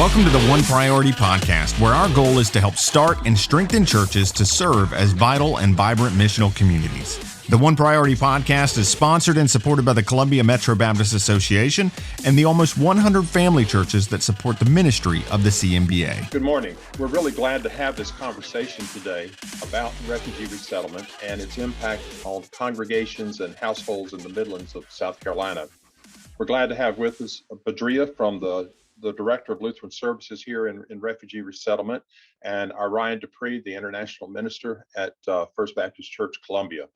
Welcome to the One Priority Podcast, where our goal is to help start and strengthen churches to serve as vital and vibrant missional communities. The One Priority Podcast is sponsored and supported by the Columbia Metro Baptist Association and the almost 100 family churches that support the ministry of the CMBA. Good morning. We're really glad to have this conversation today about refugee resettlement and its impact on congregations and households in the Midlands of South Carolina. We're glad to have with us Bedjriha from the Director of Lutheran Services here in Refugee Resettlement, and our Ryan Dupree, the International Minister at First Baptist Church, Columbia.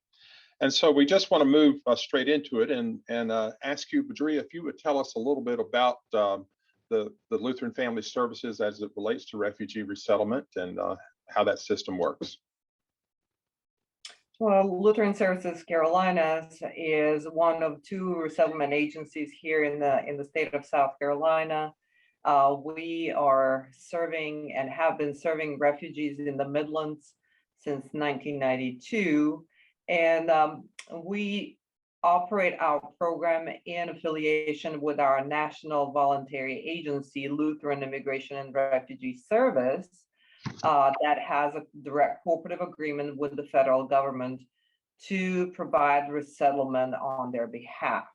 And so we just want to move straight into it and ask you, Bedjriha, if you would tell us a little bit about the Lutheran Family Services as it relates to refugee resettlement and how that system works. Well, Lutheran Services Carolinas is one of two resettlement agencies here in the state of South Carolina. We are serving and have been serving refugees in the Midlands since 1992. And we operate our program in affiliation with our national voluntary agency, Lutheran Immigration and Refugee Service, that has a direct cooperative agreement with the federal government to provide resettlement on their behalf.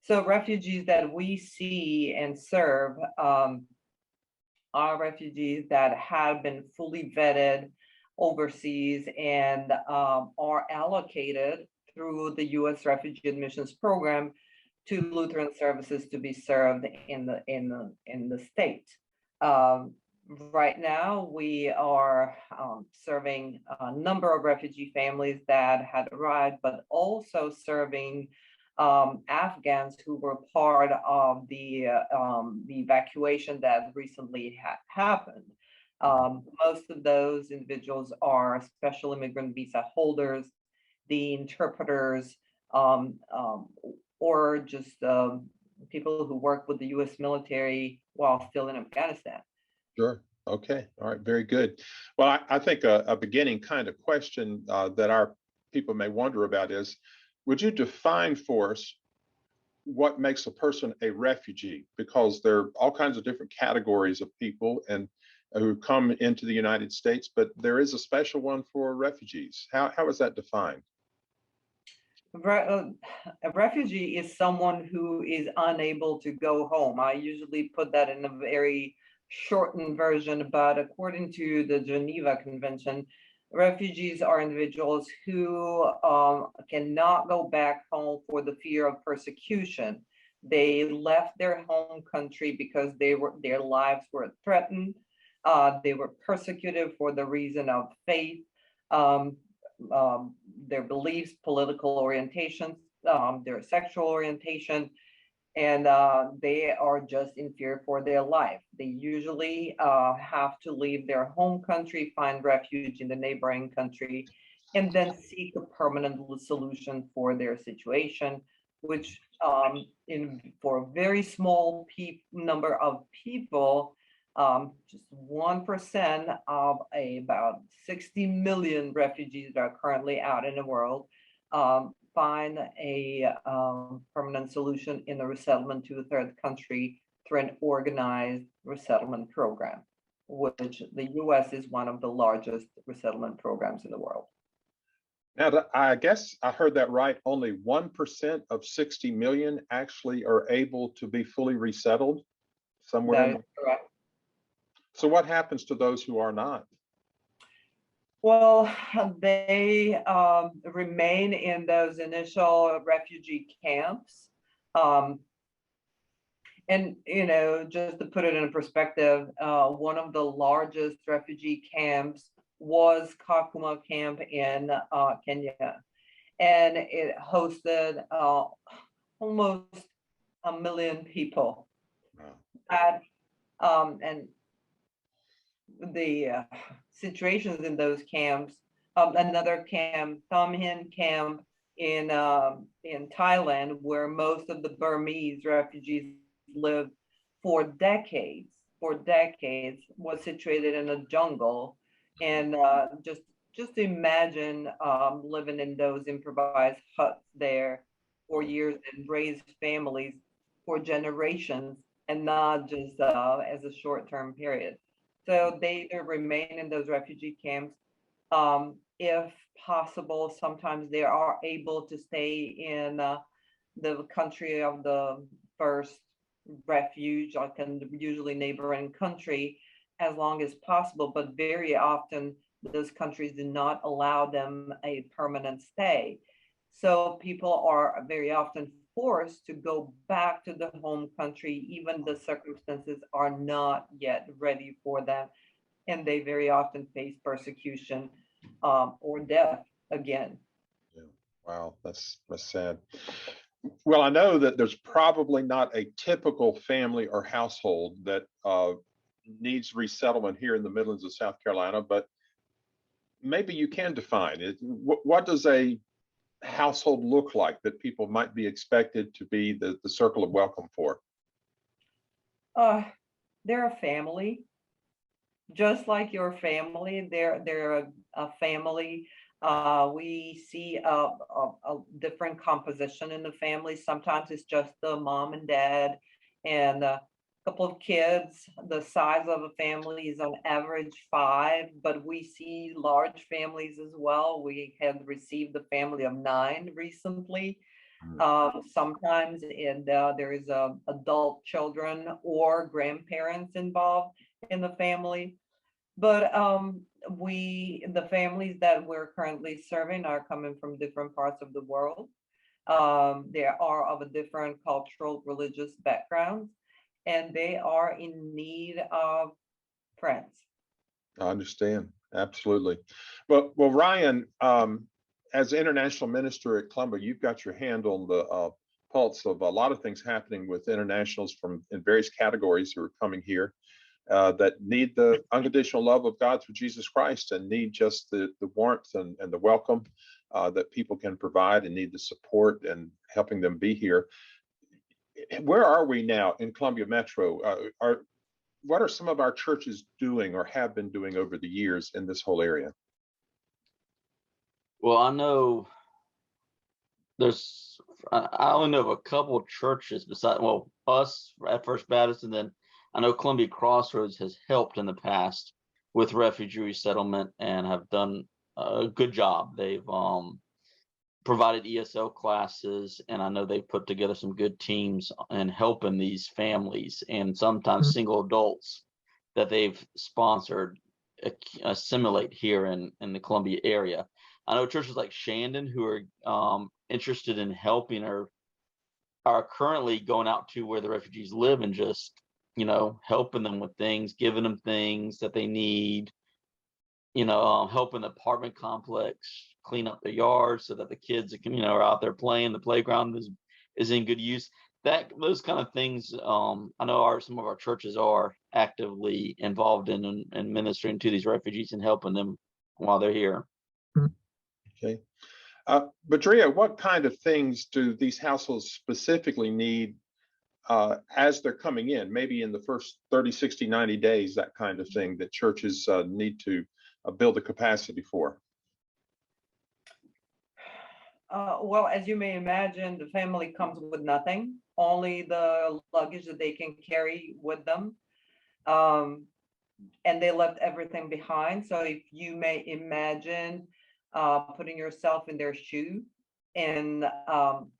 So refugees that we see and serve are refugees that have been fully vetted overseas and are allocated through the U.S. Refugee Admissions Program to Lutheran Services to be served in the state. Right now, we are serving a number of refugee families that had arrived, but also serving Afghans who were part of the evacuation that recently happened. Most of those individuals are special immigrant visa holders, the interpreters, or just people who work with the U.S. military while still in Afghanistan. Sure. Okay. All right. Very good. Well, I think a beginning kind of question that our people may wonder about is, would you define for us what makes a person a refugee? Because there are all kinds of different categories of people and who come into the United States, but there is a special one for refugees. How is that defined? A refugee is someone who is unable to go home. I usually put that in a very shortened version, but according to the Geneva Convention, refugees are individuals who cannot go back home for the fear of persecution. They left their home country because their lives were threatened. They were persecuted for the reason of faith, their beliefs, political orientations, their sexual orientation, and they are just in fear for their life. They usually have to leave their home country, find refuge in the neighboring country, and then seek a permanent solution for their situation, which for a very small number of people, just 1% of about 60 million refugees that are currently out in the world, find a permanent solution in the resettlement to a third country through an organized resettlement program, which the U.S. is one of the largest resettlement programs in the world. Now, I guess I heard that right. Only 1% of 60 million actually are able to be fully resettled somewhere. That is correct. So what happens to those who are not? Well, they remain in those initial refugee camps. And, just to put it in perspective, one of the largest refugee camps was Kakuma camp in Kenya. And it hosted almost 1 million people. Wow. And the situations in those camps, another camp, Thomhin camp in Thailand, where most of the Burmese refugees lived for decades, was situated in a jungle. And just imagine living in those improvised huts there for years and raise families for generations and not just as a short-term period. So they either remain in those refugee camps. If possible, sometimes they are able to stay in the country of the first refuge, like in the usually neighboring country, as long as possible. But very often, those countries do not allow them a permanent stay. So people are very often forced to go back to the home country, even the circumstances are not yet ready for them. And they very often face persecution or death again. Yeah. Wow, that's sad. Well, I know that there's probably not a typical family or household that needs resettlement here in the Midlands of South Carolina, but maybe you can define it. What does a household look like that people might be expected to be the circle of welcome for? They're a family, just like your family. They're a family. We see a different composition in the family. Sometimes it's just the mom and dad and a couple of kids. The size of a family is on average 5, but we see large families as well. We have received a family of 9 recently. Sometimes there is adult children or grandparents involved in the family. But the families that we're currently serving are coming from different parts of the world. They are of a different cultural, religious backgrounds, and they are in need of friends. I understand. Absolutely. Well, Ryan, as international minister at Columbia, you've got your hand on the pulse of a lot of things happening with internationals from in various categories who are coming here that need the unconditional love of God through Jesus Christ and need just the warmth and the welcome that people can provide and need the support and helping them be here. Where are we now in Columbia Metro? What are some of our churches doing or have been doing over the years in this whole area? Well, I know I only know of a couple of churches besides, well, us at First Baptist, and then I know Columbia Crossroads has helped in the past with refugee resettlement and have done a good job. They've provided ESL classes, and I know they've put together some good teams in helping these families and sometimes single adults that they've sponsored assimilate here in the Columbia area. I know churches like Shandon who are interested in helping are currently going out to where the refugees live and just, helping them with things, giving them things that they need, helping the apartment complex clean up their yards so that the kids are out there playing. The playground is in good use. Those kind of things, I know some of our churches are actively involved in and ministering to these refugees and helping them while they're here. Okay. Bedjriha, what kind of things do these households specifically need as they're coming in, maybe in the first 30, 60, 90 days, that kind of thing that churches need to build the capacity for? Well, as you may imagine, the family comes with nothing, only the luggage that they can carry with them. And they left everything behind. So if you may imagine putting yourself in their shoe and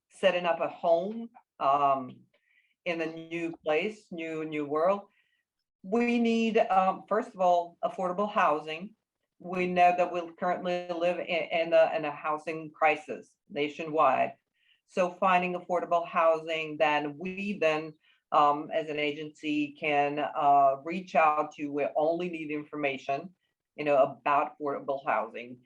setting up a home in a new place, new world, we need, first of all, affordable housing. We know that we currently live in a housing crisis nationwide. So finding affordable housing, then we as an agency can reach out to. We only need information, about affordable housing.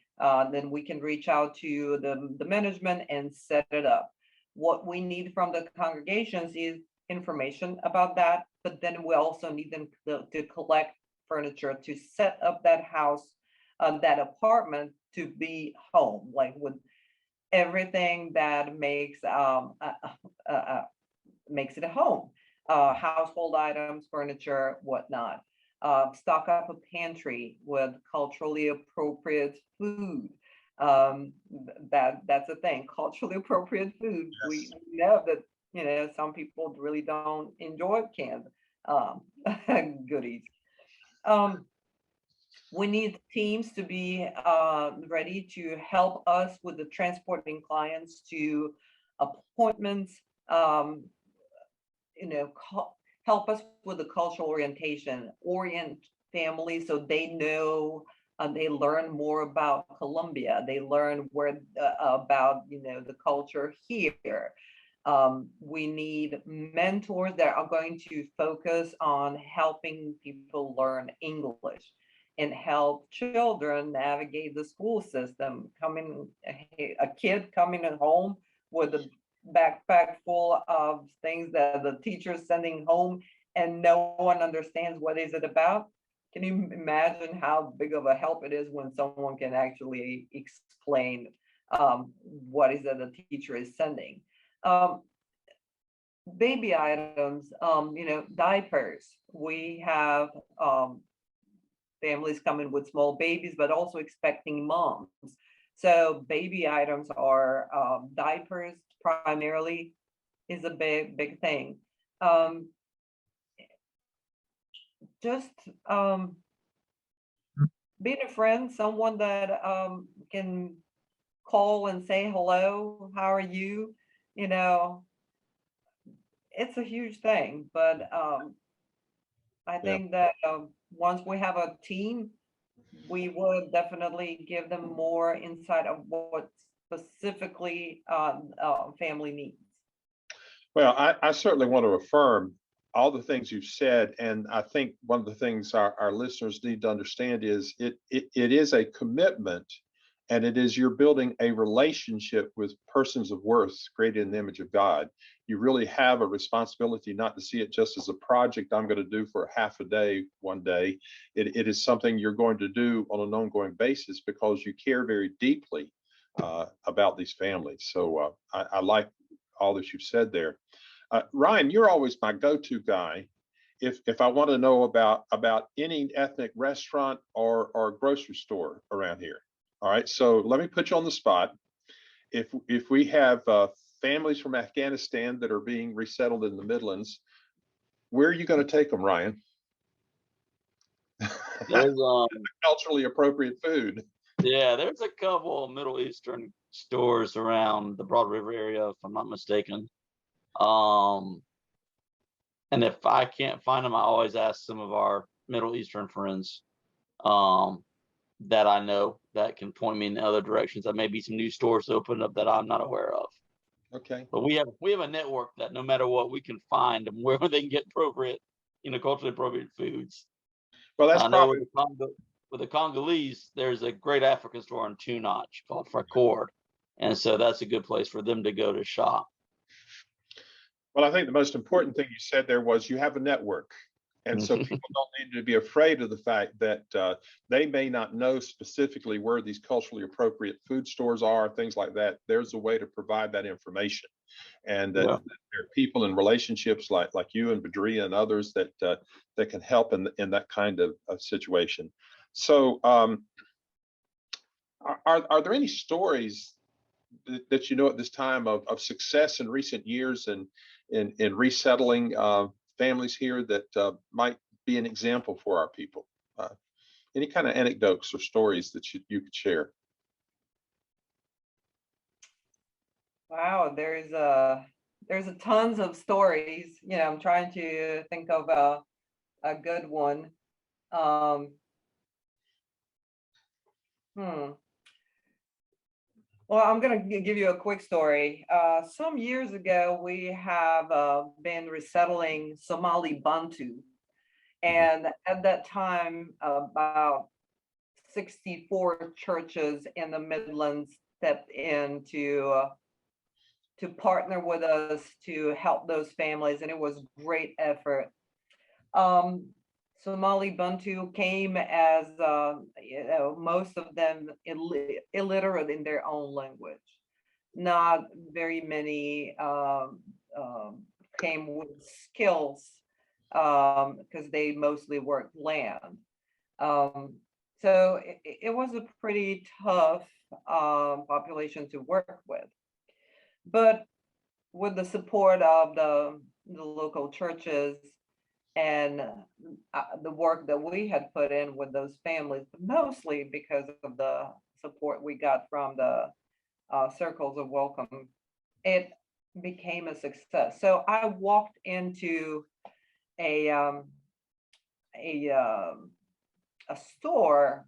Then we can reach out to the management and set it up. What we need from the congregations is information about that, but then we also need them to collect furniture to set up that house, that apartment to be home, like with everything that makes it a home, household items, furniture, whatnot. Stock up a pantry with culturally appropriate food. That's a thing, culturally appropriate food. Yes. We know that Some people really don't enjoy canned um, goodies. Um, we need teams to be ready to help us with the transporting clients to appointments, um, help us with the cultural orientation, orient families so they know, they learn more about Colombia, they learn about the culture here. We need mentors that are going to focus on helping people learn English and help children navigate the school system. A kid coming at home with a backpack full of things that the teacher's sending home and no one understands what is it about. Can you imagine how big of a help it is when someone can actually explain what is it the teacher is sending? Baby items, diapers. We have families coming with small babies, but also expecting moms. So baby items are diapers primarily is a big thing. Just being a friend, someone that can call and say hello, how are you? It's a huge thing, but I think that once we have a team, we would definitely give them more insight of what specifically family needs. Well, I certainly want to affirm all the things you've said. And I think one of the things our listeners need to understand is it is a commitment, and it is you're building a relationship with persons of worth created in the image of God. You really have a responsibility not to see it just as a project I'm going to do for half a day one day. It is something you're going to do on an ongoing basis because you care very deeply about these families. So I like all that you've said there. Ryan, you're always my go-to guy if I want to know about any ethnic restaurant or grocery store around here. All right, so let me put you on the spot. If we have families from Afghanistan that are being resettled in the Midlands, where are you going to take them, Ryan? There's Culturally appropriate food. yeah, there's a couple of Middle Eastern stores around the Broad River area, if I'm not mistaken. And if I can't find them, I always ask some of our Middle Eastern friends that I know that can point me in other directions. That may be some new stores open up that I'm not aware of. Okay. But we have a network that no matter what, we can find them where they can get appropriate, culturally appropriate foods. Well, that's I know probably with the Congolese, there's a great African store in Two Notch called Fracord, and so that's a good place for them to go to shop. Well, I think the most important thing you said there was you have a network. And so people don't need to be afraid of the fact that they may not know specifically where these culturally appropriate food stores are, things like that. There's a way to provide that information. And that there are people in relationships like you and Bedjriha and others that can help in that kind of situation. So are there any stories that you know at this time of success in recent years in resettling families here that might be an example for our people? Any kind of anecdotes or stories that you could share? Wow, there's a tons of stories. I'm trying to think of a good one. Well, I'm going to give you a quick story. Some years ago, we have been resettling Somali Bantu. And at that time, about 64 churches in the Midlands stepped in to partner with us to help those families. And it was great effort. Somali Bantu came as, most of them illiterate in their own language. Not very many came with skills because they mostly worked land. So it was a pretty tough population to work with. But with the support of the local churches and the work that we had put in with those families, mostly because of the support we got from the circles of welcome, it became a success. So I walked into a store,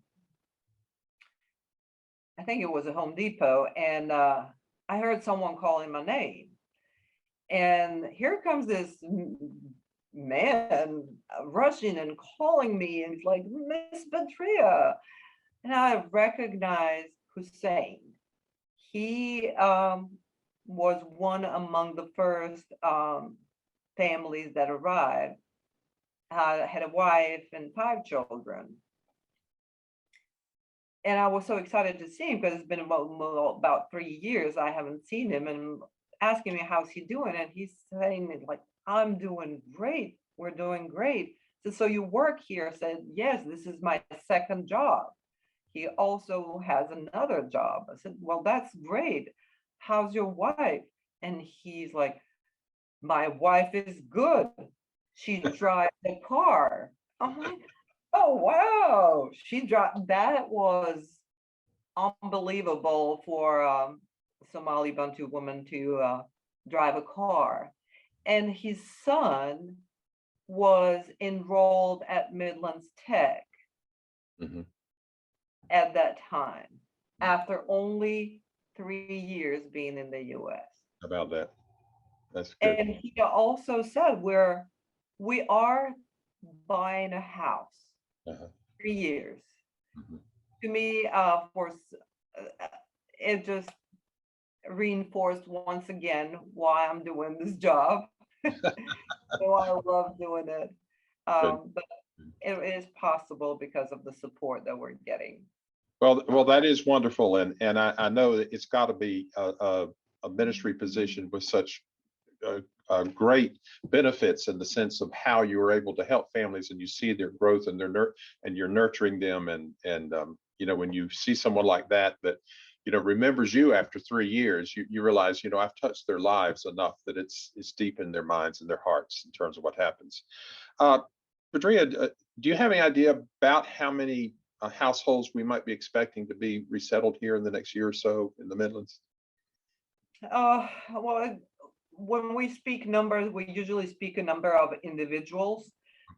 I think it was a Home Depot, and I heard someone calling my name. And here comes this man rushing and calling me, and he's like, Miss Bedjriha. And I recognized Hussein. He was one among the first families that arrived, had a wife and 5 children. And I was so excited to see him because it's been about 3 years I haven't seen him, and asking me how's he doing, and he's saying like, I'm doing great, we're doing great. So you work here? I said, yes, this is my 2nd job. He also has another job. I said, well, that's great. How's your wife? And he's like, my wife is good. She drives the car. I'm like, oh, wow. She drives. That was unbelievable for a Somali Bantu woman to drive a car. And his son was enrolled at Midlands Tech at that time, after only 3 years being in the US. About that. That's good. And he also said, we are buying a house. 3 years. To me, it just reinforced once again why I'm doing this job. So I love doing it. But it is possible because of the support that we're getting. Well, that is wonderful, and I know that it's got to be a ministry position with such great benefits in the sense of how you are able to help families, and you see their growth and and you're nurturing them, and you know, when you see someone like that you know remembers you after 3 years, you realize, you know, I've touched their lives enough that it's deep in their minds and their hearts in terms of what happens. Bedjriha, do you have any idea about how many households we might be expecting to be resettled here in the next year or so in the Midlands? Well, when we speak numbers, we usually speak a number of individuals.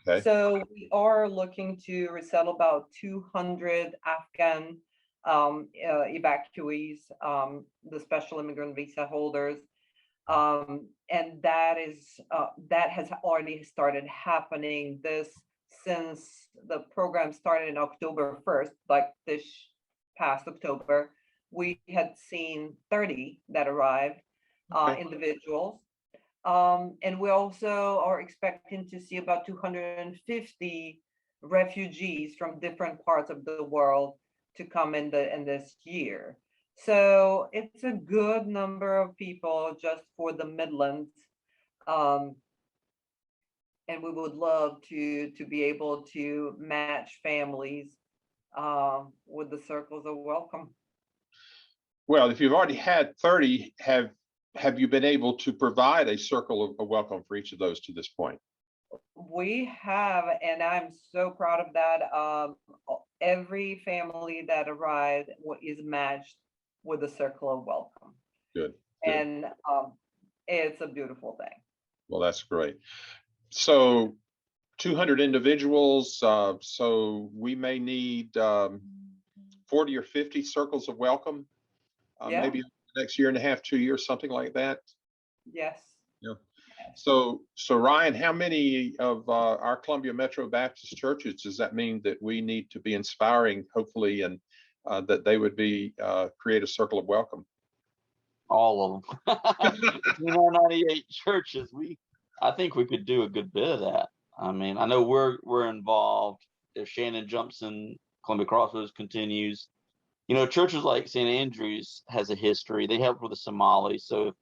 Okay. So we are looking to resettle about 200 Afghan evacuees, the special immigrant visa holders. And that has already started happening since the program started in October 1st, like this past October. We had seen 30 that arrived, individuals. And we also are expecting to see about 250 refugees from different parts of the world to come in this year. So it's a good number of people just for the Midlands. And we would love to be able to match families with the circles of welcome. Well, if you've already had 30, have you been able to provide a circle of welcome for each of those to this point? We have, and I'm so proud of that. Every family that arrived is matched with a circle of welcome. Good. And it's a beautiful thing. Well, that's great. So 200 individuals, so we may need 40 or 50 circles of welcome, maybe next year and a half, 2 years, something like that. Yes. Yeah. So Ryan, how many of our Columbia Metro Baptist churches does that mean that we need to be inspiring, hopefully, and that they would be create a circle of welcome? All of them. 98 churches. I think we could do a good bit of that. I mean, I know we're involved. If Shannon jumps in, Columbia Crossroads continues. You know, churches like St. Andrews has a history. They helped with the Somalis. So,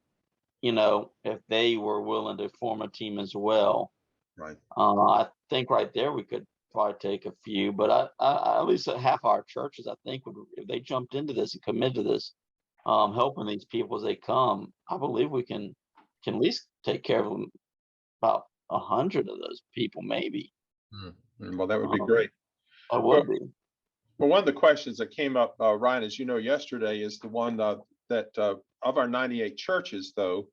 you know, if they were willing to form a team as well, right? I think right there we could probably take a few. But I at least half our churches, I think, if they jumped into this and committed to this, helping these people as they come, I believe we can can at least take care of about 100 of those people, maybe. Well, that would be Um, great. That Well, would be. well, one of the questions that came up, Ryan, as you know, yesterday is the one that of our 98 churches, though,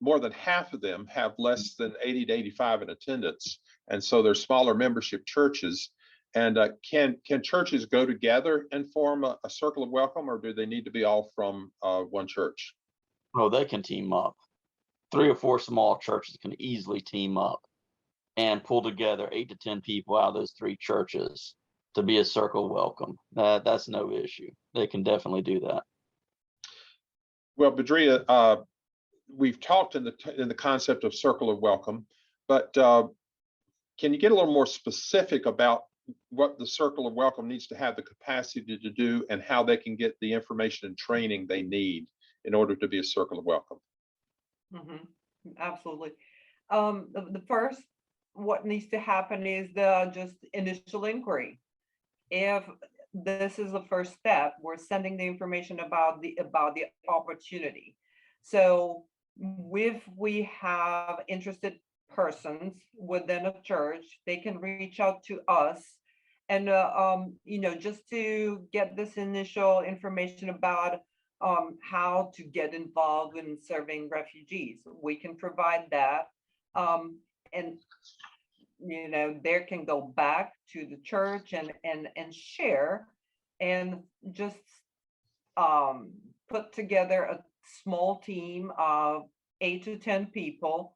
more than half of them have less than 80 to 85 in attendance. And so they're smaller membership churches. And can churches go together and form a circle of welcome, or do they need to be all from one church? Oh, they can team up. 3 or 4 small churches can easily team up and pull together 8 to 10 people out of those 3 churches to be a circle welcome. That's no issue. They can definitely do that. Well, Bedjriha, we've talked in the concept of circle of welcome, but can you get a little more specific about what the circle of welcome needs to have the capacity to do, and how they can get the information and training they need in order to be a circle of welcome? Absolutely. The first, what needs to happen is just initial inquiry. If this is the first step, we're sending the information about the opportunity. So if we have interested persons within a church, they can reach out to us, and just to get this initial information about how to get involved in serving refugees. We can provide that, and they can go back to the church and share, and just put together a small team of 8 to 10 people.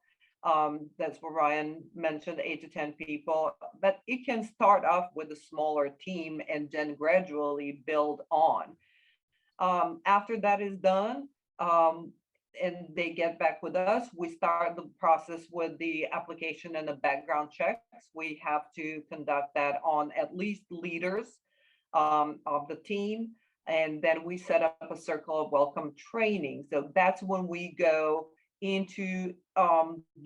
That's what Ryan mentioned, 8 to 10 people, but it can start off with a smaller team and then gradually build on. After that is done, and they get back with us, we start the process with the application and the background checks. We have to conduct that on at least leaders of the team. And then we set up a circle of welcome training. So that's when we go into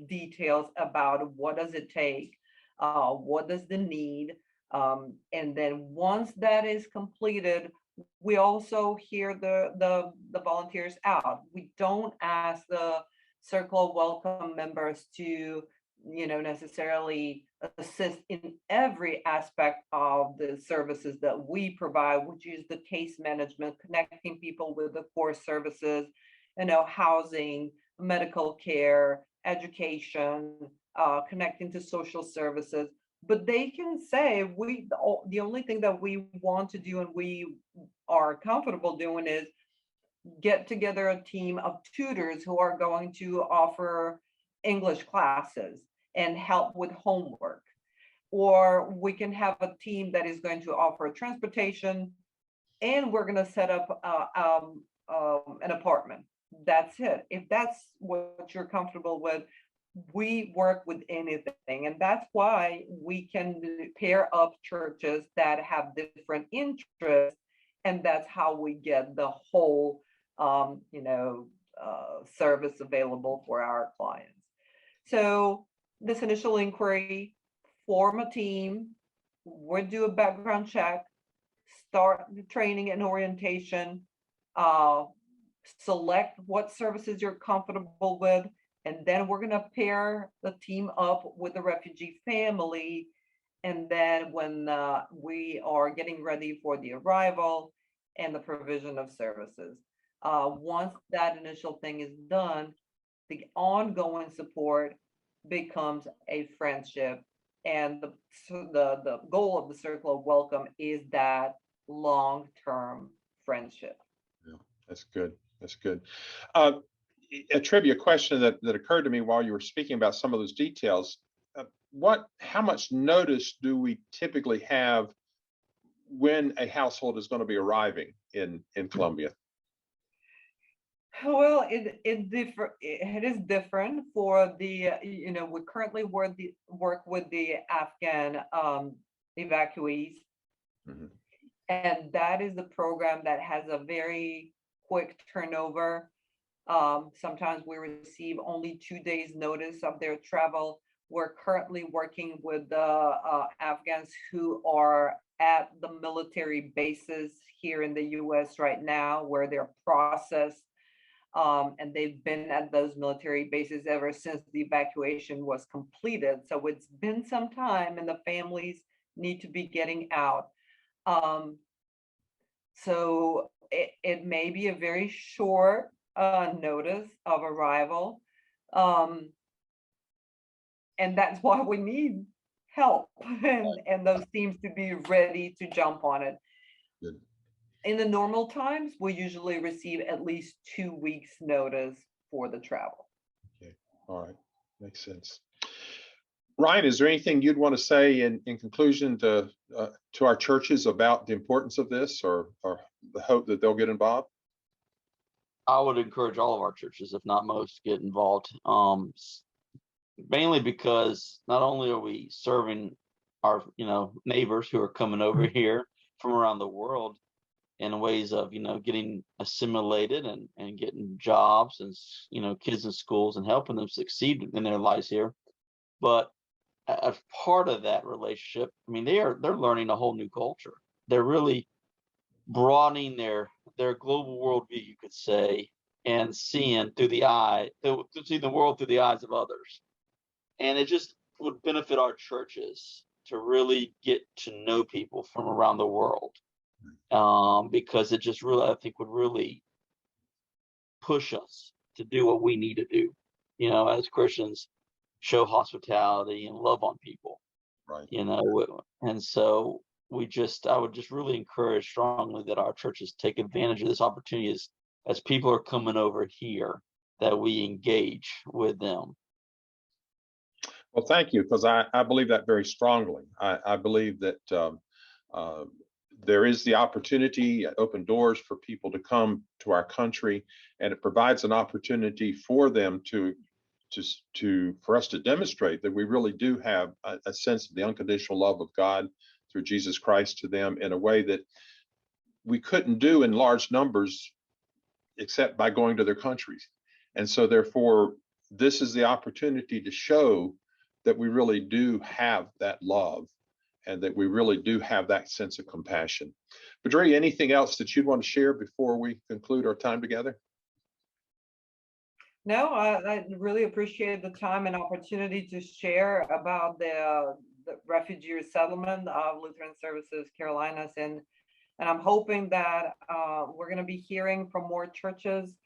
details about what does it take, what does the need. And then once that is completed, we also hear the volunteers out. We don't ask the circle of welcome members to necessarily assist in every aspect of the services that we provide, which is the case management, connecting people with the core services, housing, medical care, education, connecting to social services. But they can say, the only thing that we want to do and we are comfortable doing is get together a team of tutors who are going to offer English classes and help with homework. Or we can have a team that is going to offer transportation, and we're going to set up an apartment. That's it. If that's what you're comfortable with, we work with anything. And that's why we can pair up churches that have different interests. And that's how we get the whole, service available for our clients. So this initial inquiry, form a team, we'll do a background check, start the training and orientation, select what services you're comfortable with, and then we're going to pair the team up with the refugee family. And then when we are getting ready for the arrival and the provision of services, once that initial thing is done, the ongoing support becomes a friendship. And the goal of the circle of welcome is that long-term friendship. Yeah, that's good. That's good. A trivia question that occurred to me while you were speaking about some of those details. How much notice do we typically have when a household is going to be arriving in Colombia? Well, it is different for the, we currently work with the Afghan evacuees. Mm-hmm. And that is the program that has a very quick turnover. Sometimes we receive only 2 days notice of their travel. We're currently working with the Afghans who are at the military bases here in the US right now, where they're processed And they've been at those military bases ever since the evacuation was completed. So it's been some time and the families need to be getting out. So it may be a very short notice of arrival. And that's why we need help. And those teams to be ready to jump on it. Good. In the normal times, we usually receive at least 2 weeks notice for the travel. Okay. All right. Makes sense. Ryan, is there anything you'd want to say in conclusion to our churches about the importance of this, or the hope that they'll get involved? I would encourage all of our churches, if not most, to get involved. Mainly because not only are we serving our, neighbors who are coming over here from around the world in ways of, getting assimilated and getting jobs and, kids in schools and helping them succeed in their lives here. But as part of that relationship, they're learning a whole new culture. They're really broadening their global worldview, you could say, and seeing through see the world through the eyes of others. And it just would benefit our churches to really get to know people from around the world, because it just really, I think, would really push us to do what we need to do, as Christians, show hospitality and love on people, right? And so I would just really encourage strongly that our churches take advantage of this opportunity as people are coming over here, that we engage with them. Well, thank you, because I believe that very strongly. I believe that there is the opportunity, open doors for people to come to our country, and it provides an opportunity for them for us to demonstrate that we really do have a sense of the unconditional love of God through Jesus Christ to them in a way that we couldn't do in large numbers except by going to their countries. And so therefore, this is the opportunity to show that we really do have that love and that we really do have that sense of compassion. Bedjriha, anything else that you'd want to share before we conclude our time together? No, I really appreciate the time and opportunity to share about the Refugee Resettlement of Lutheran Services Carolinas, and I'm hoping that we're going to be hearing from more churches.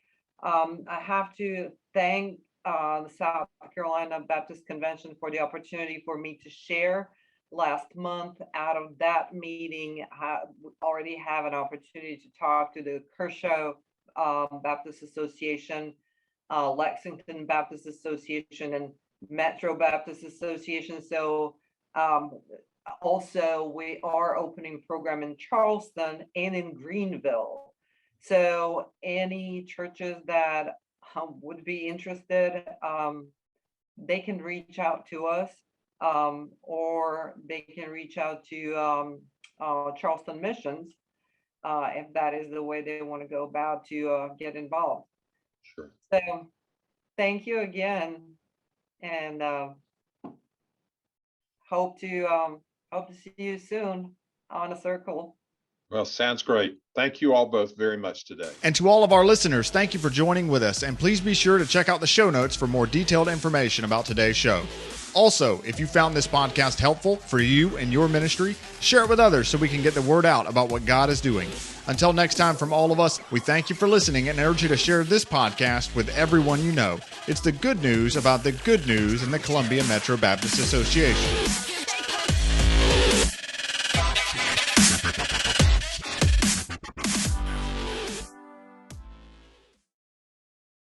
I have to thank the South Carolina Baptist Convention for the opportunity for me to share last month. Out of that meeting, I already have an opportunity to talk to the Kershaw Baptist Association, Lexington Baptist Association, and Metro Baptist Association. So also we are opening program in Charleston and in Greenville. So any churches that would be interested, they can reach out to us, or they can reach out to Charleston Missions if that is the way they want to go about to get involved. Sure. So thank you again, and hope to see you soon on a circle. Well, sounds great. Thank you all both very much today. And to all of our listeners, thank you for joining with us, and please be sure to check out the show notes for more detailed information about today's show. Also, if you found this podcast helpful for you and your ministry, share it with others so we can get the word out about what God is doing. Until next time, from all of us, we thank you for listening and urge you to share this podcast with everyone you know. It's the good news about the good news in the Columbia Metro Baptist Association.